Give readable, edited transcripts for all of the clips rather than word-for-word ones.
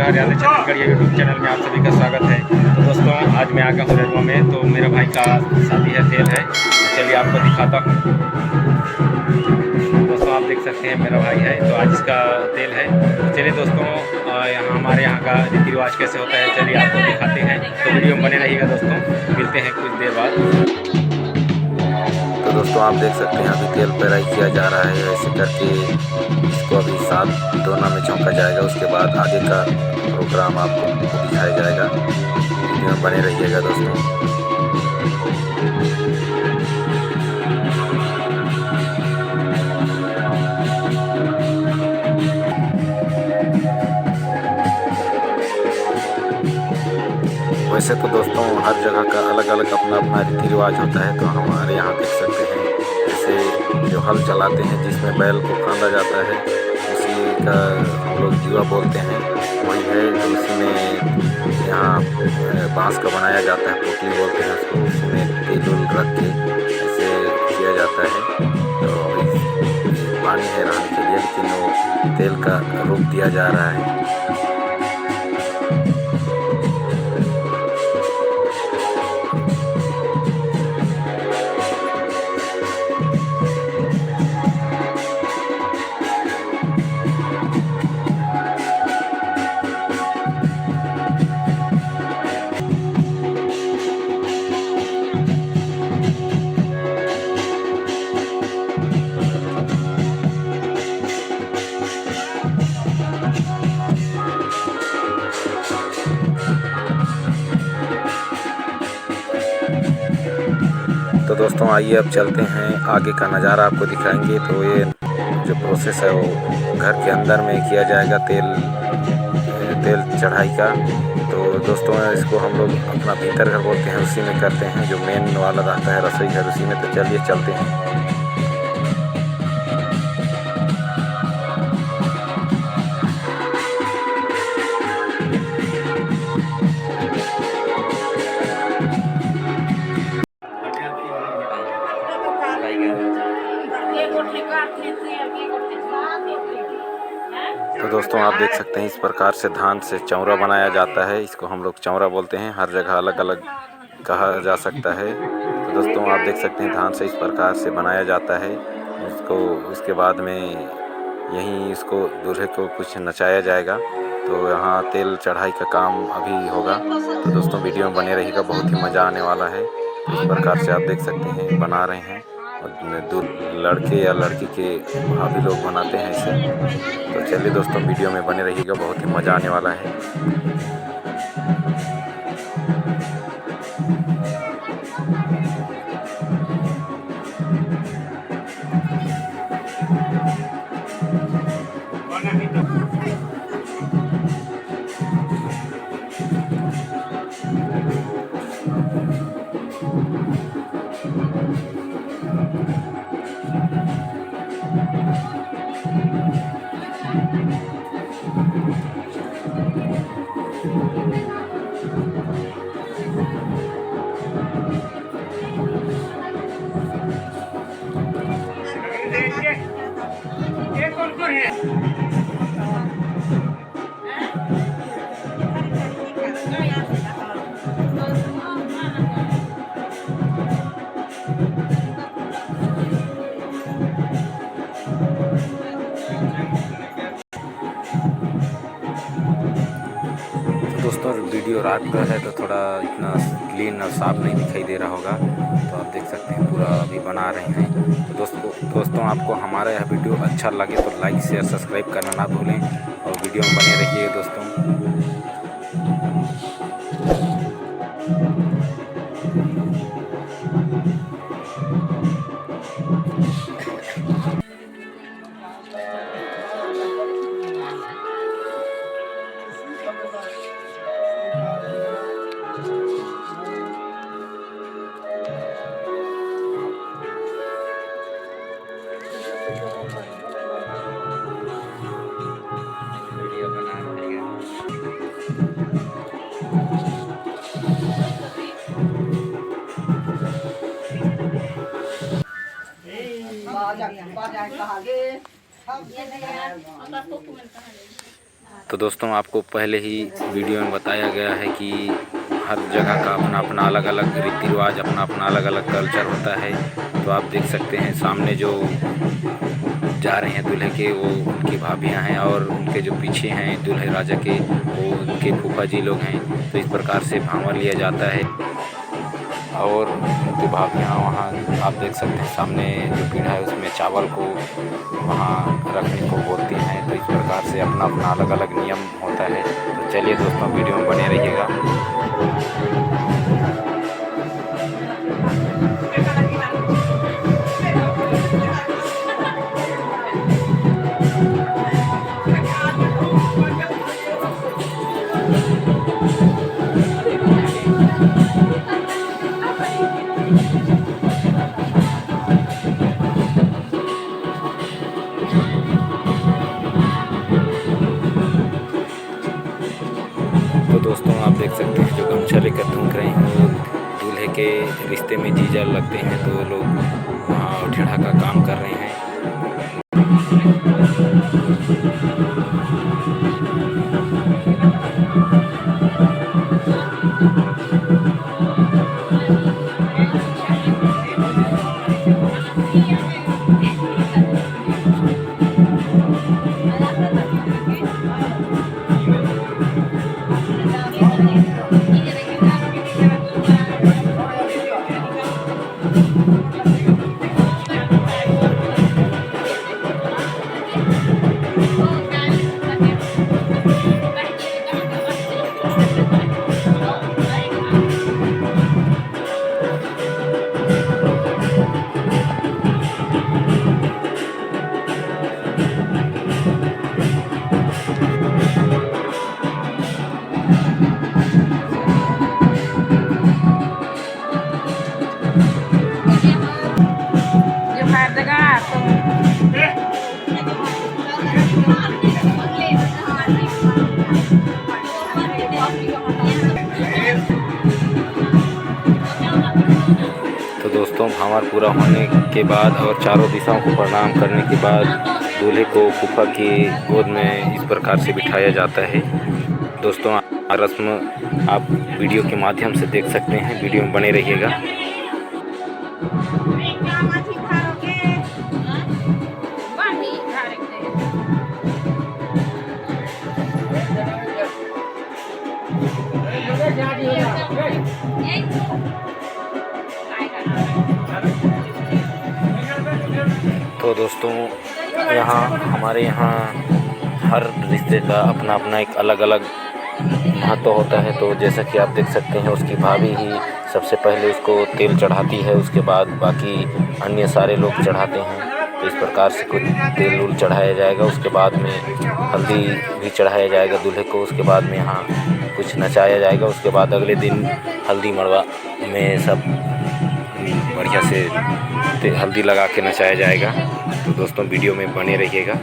हरियाणा छत्तीसगढ़ ये YouTube channel में आप सभी का स्वागत है। तो दोस्तों आज मैं आ गया हूँ रेडवा में, तो मेरा भाई का शादी है, तेल है, चलिए आपको दिखाता हूँ। दोस्तों आप देख सकते हैं मेरा भाई है, तो आज इसका तेल है। चलिए दोस्तों यहाँ हमारे यहाँ का रीति रिवाज कैसे होता है चलिए आपको दिखाते हैं, तो वीडियो में बने रहिएगा दोस्तों। मिलते हैं कुछ देर बाद। तो दोस्तों आप देख सकते हैं अभी तेल पेराई किया जा रहा है। ऐसे करके इसको अभी 7 दोना में झोंका जाएगा। उसके बाद आगे का प्रोग्राम आपको दिखाया जाएगा। वीडियो में बने रहिएगा दोस्तों। वैसे तो दोस्तों हर जगह का अलग अलग अपना अपना रीति रिवाज होता है। तो हमारे यहाँ देख सकते हैं जैसे जो हल चलाते हैं जिसमें बैल को खांदा जाता है, उसी का हम लोग जीवा बोलते हैं, वही है। तो उसी में यहाँ बांस का बनाया जाता है, पोटली बोलते हैं उसको, उसमें तेल उल रख के ऐसे किया जाता है। तो पानी है रहने के लिए, लेकिन वो तेल का रूप दिया जा रहा है। तो दोस्तों आइए अब चलते हैं, आगे का नज़ारा आपको दिखाएंगे। तो ये जो प्रोसेस है वो घर के अंदर में किया जाएगा, तेल चढ़ाई का। तो दोस्तों इसको हम लोग अपना भीतर घर बोलते हैं, उसी में करते हैं, जो मेन वाला रहता है रसोई घर, उसी में। तो चलिए चलते हैं। तो दोस्तों आप देख सकते हैं इस प्रकार से धान से चौरा बनाया जाता है। इसको हम लोग चौरा बोलते हैं, हर जगह अलग अलग कहा जा सकता है। तो दोस्तों आप देख सकते हैं धान से इस प्रकार से बनाया जाता है उसको। उसके बाद में यहीं इसको दूल्हे को कुछ नचाया जाएगा। तो यहाँ तेल चढ़ाई का काम अभी होगा। तो दोस्तों वीडियो में बने रहिएगा, बहुत ही मज़ा आने वाला है। इस प्रकार से आप देख सकते हैं बना रहे हैं, और लड़के या लड़की के भाभी लोग बनाते हैं इसे। तो चलिए दोस्तों वीडियो में बने रहिएगा, बहुत ही मज़ा आने वाला है। दोस्तों वीडियो रात का है तो थोड़ा इतना क्लीन और साफ नहीं दिखाई दे रहा होगा। तो आप देख सकते हैं पूरा अभी बना रहे हैं। तो दोस्तों आपको हमारा यह वीडियो अच्छा लगे तो लाइक शेयर सब्सक्राइब करना ना भूलें, और वीडियो में बने रहिए दोस्तों। वीडियो बना रहेगा। तो दोस्तों आपको पहले ही वीडियो में बताया गया है कि हर जगह का अपना अपना अलग अलग रीति रिवाज, अपना अपना अलग अलग कल्चर होता है। तो आप देख सकते हैं सामने जो जा रहे हैं दूल्हे के, वो उनकी भाभियां हैं, और उनके जो पीछे हैं दूल्हे राजा के, वो उनके फूफा जी लोग हैं। तो इस प्रकार से भांवर लिया जाता है। और उनकी भाभियाँ वहाँ आप देख सकते हैं सामने जो पीढ़ा है उसमें चावल को वहाँ रखने को बोलती हैं। तो इस प्रकार से अपना अपना अलग अलग नियम होता है। तो चलिए दोस्तों वीडियो में बने रहिएगा। तो दोस्तों आप देख सकते हैं जो गमछा लेकर घूम रहे हैं वो दूल्हे के रिश्ते में जीजा लगते हैं। तो लोग वहाँ ढेढ़ा का काम कर रहे हैं। तो दोस्तों भांवर पूरा होने के बाद और चारों दिशाओं को प्रणाम करने के बाद दूल्हे को फूफा की गोद में इस प्रकार से बिठाया जाता है। दोस्तों रस्म आप वीडियो के माध्यम से देख सकते हैं, वीडियो में बने रहिएगा। तो दोस्तों यहाँ हमारे यहाँ हर रिश्ते का अपना अपना एक अलग अलग महत्व होता है। तो जैसा कि आप देख सकते हैं उसकी भाभी ही सबसे पहले उसको तेल चढ़ाती है, उसके बाद बाकी अन्य सारे लोग चढ़ाते हैं। तो इस प्रकार से कुछ तेल उल चढ़ाया जाएगा, उसके बाद में हल्दी भी चढ़ाया जाएगा दूल्हे को, उसके बाद में यहाँ कुछ नचाया जाएगा। उसके बाद अगले दिन हल्दी मड़वा में सब बढ़िया से हल्दी लगा के नचाया जाएगा। तो दोस्तों वीडियो में बने रहिएगा।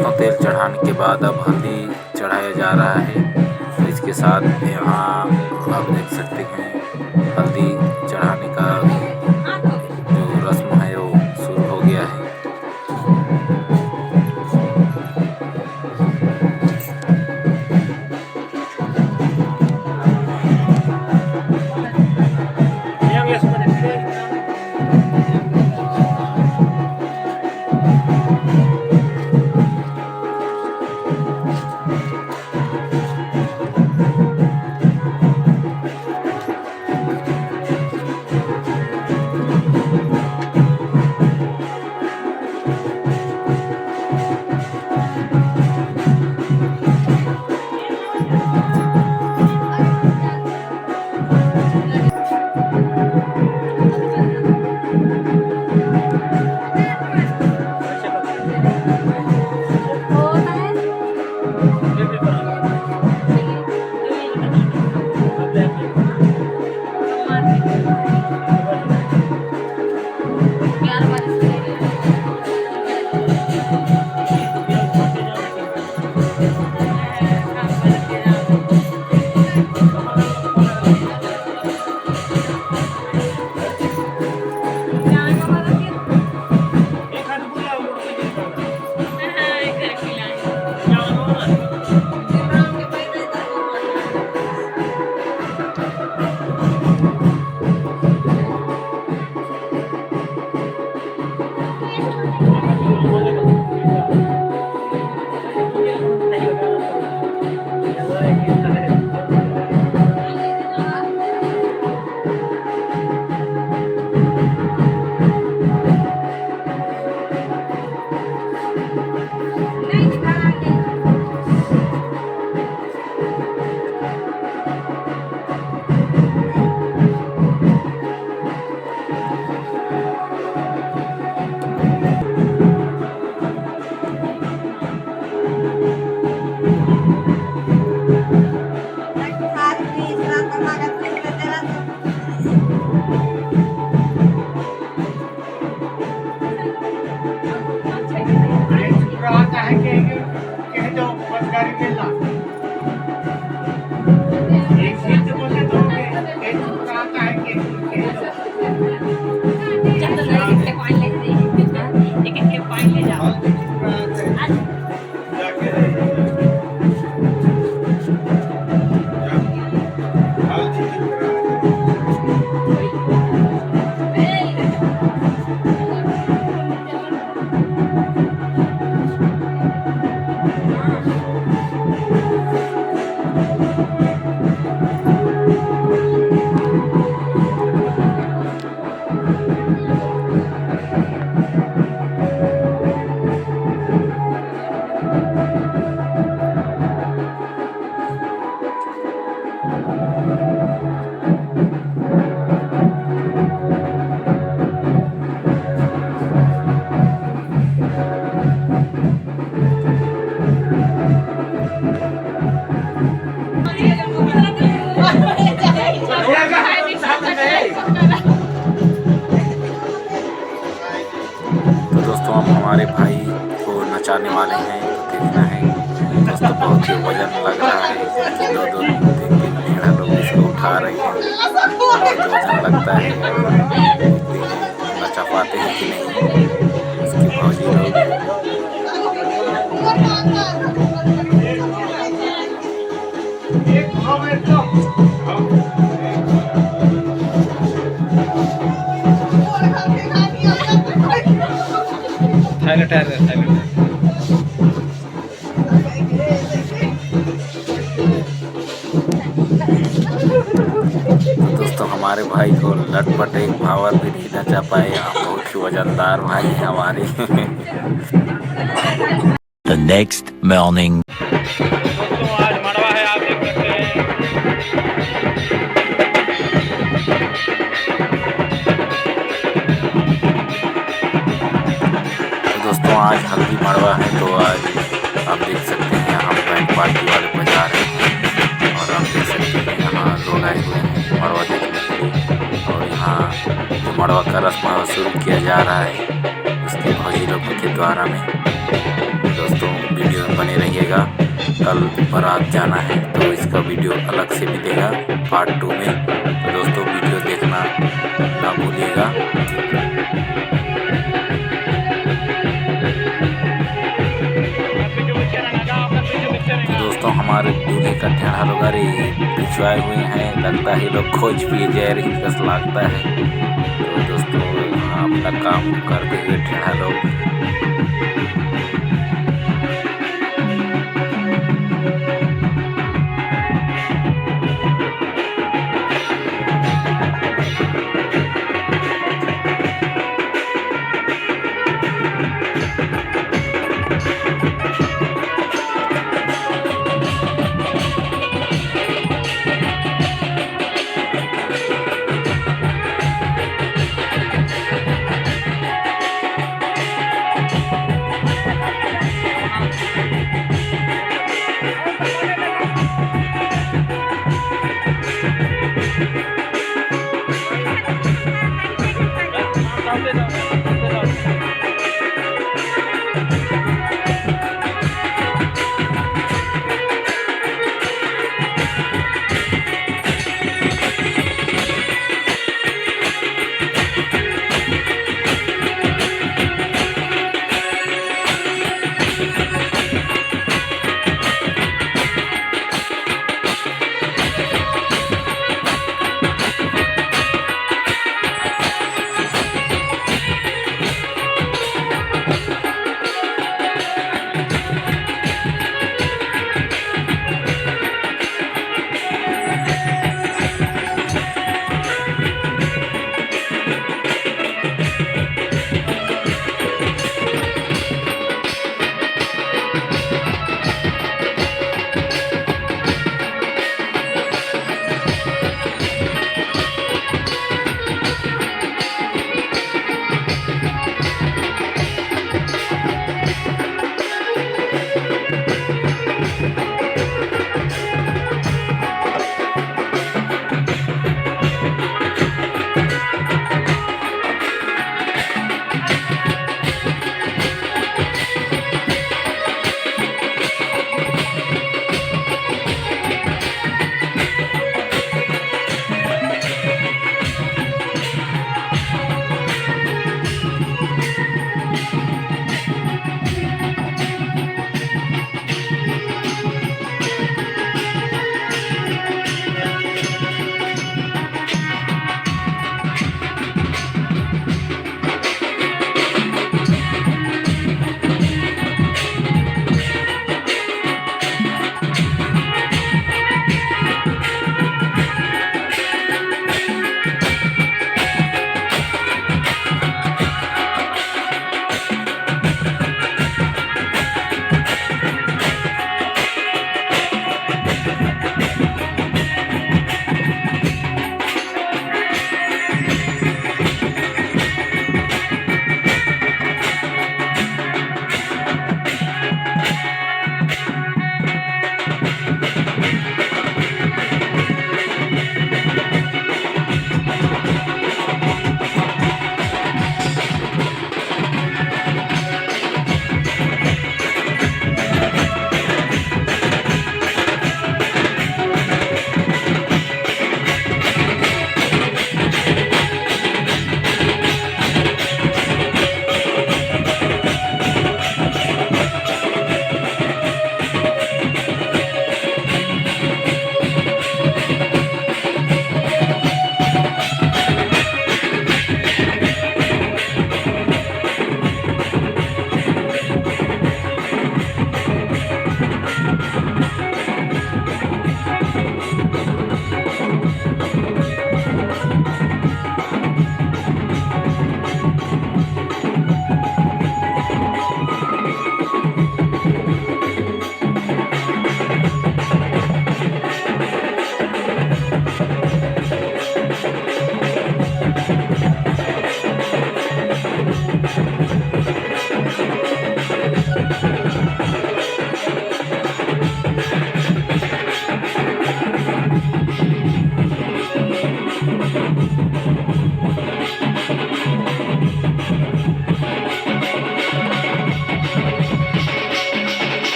दोस्तों तेल चढ़ाने के बाद अब हल्दी चढ़ाया जा रहा है। तो इसके साथ यहाँ आप देख सकते हैं हल्दी चढ़ाने का जो रस्म है वो शुरू हो गया है। तो दोस्तों हम हमारे भाई को नचाने वाले हैं, तो देखना है दोस्तों। बहुत ही वजन लग रहा है कि दो दो तीन तीन मेढ़ा लोग इसको उठा रहे हैं। बहुत वजन लगता है, नचा पाते हैं कि नहीं इसकी फौजी लोग। दोस्तों हमारे भाई को लटपट एक भावर भी नहीं नचा पाए। बहुत ही वजनदार भाई है हमारे। The next morning. दोस्तों आज मड़वा है, आप देख सकते हैं। तो दोस्तों आज हल्दी मड़वा है, तो आज आप देख सकते हैं यहाँ बैंड पार्टी वाले बजा रहे हैं। और आप देख सकते हैं यहाँ लोग आए हुए हैं मड़वा देखने के लिए। और यहाँ जो मड़वा का रस्म शुरू किया जा रहा है उसके फौजी लोगों के द्वारा में। दोस्तों वीडियो में बने रहिएगा। कल बारात जाना है तो इसका वीडियो अलग से मिलेगा पार्ट 2 में। तो दोस्तों वीडियो देखना ना भूलिएगा। तो दोस्तों हमारे दूल्हे का टेढ़ा लोग अरे पिछवाए हुए हैं, लगता है लोग खोज पिए जा रही कस लगता है। तो दोस्तों अपना काम करते हुए टेढ़ा लोग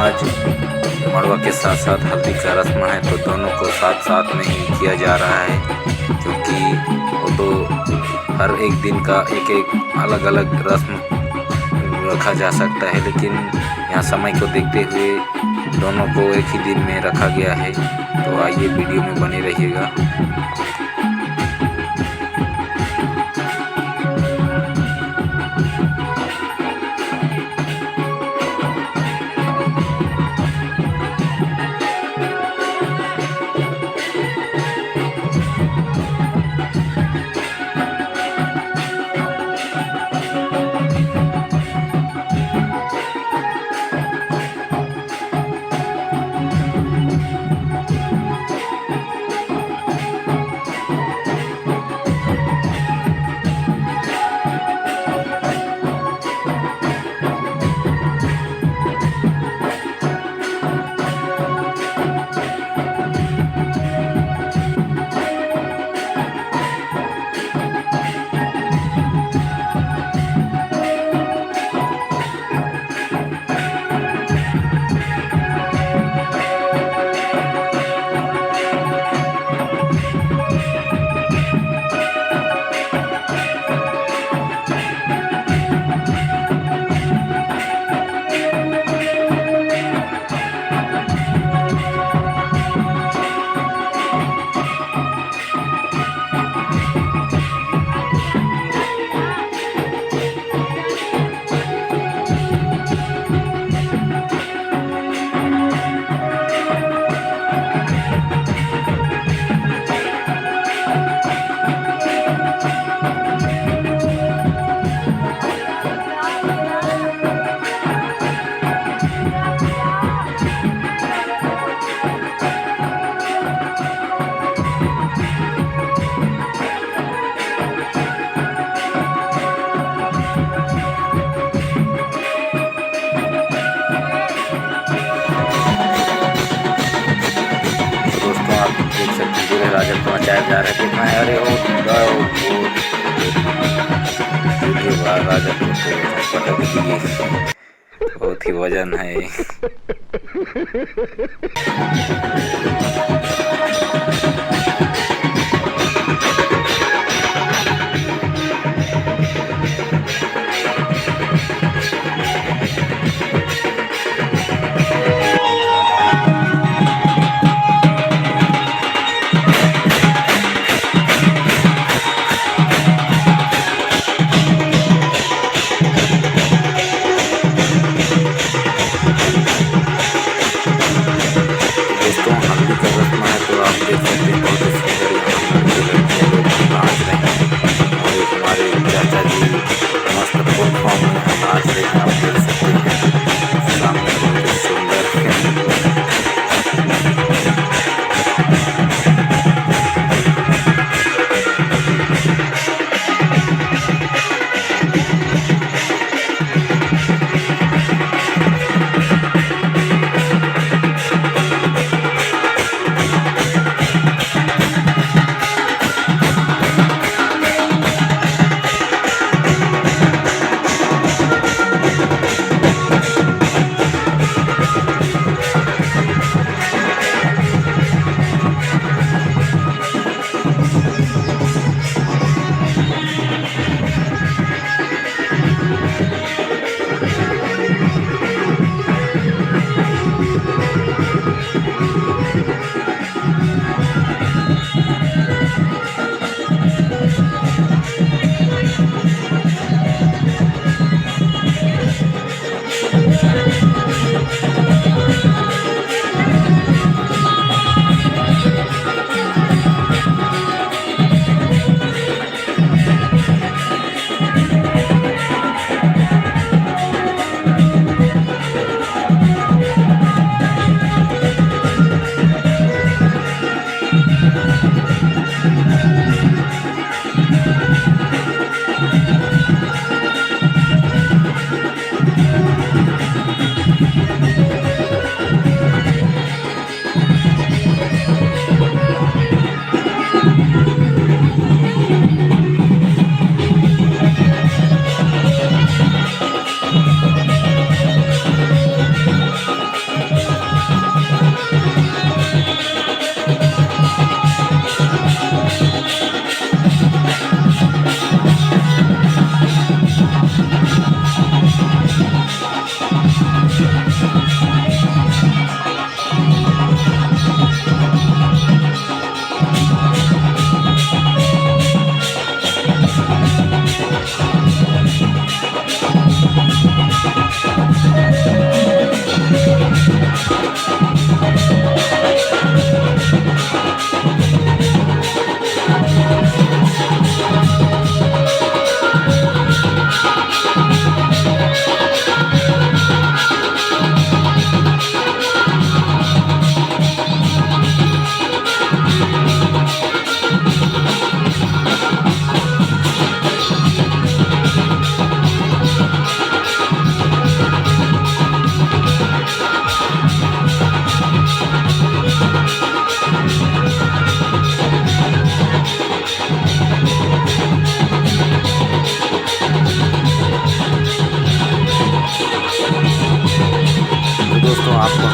आज मड़वा के साथ साथ हल्दी का रस्म है, तो दोनों को साथ साथ में ही किया जा रहा है, क्योंकि वो तो हर एक दिन का एक एक अलग अलग रस्म रखा जा सकता है, लेकिन यहाँ समय को देखते हुए दोनों को एक ही दिन में रखा गया है। तो आइए वीडियो में बने रहिएगा। राजा पहुंचाया जा रहा है, देखना है। अरे ओ राजा को पटक दिए, बहुत ही वजन है।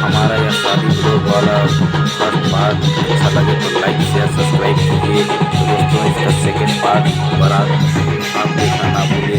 हमारा यह शादी ब्लॉग वाला फर्स्ट पार्ट अच्छा लगे तो लाइक शेयर सब्सक्राइब कीजिए। तो दोस्तों इसका सेकेंड पार्ट बना आप देखना ना भूलिए।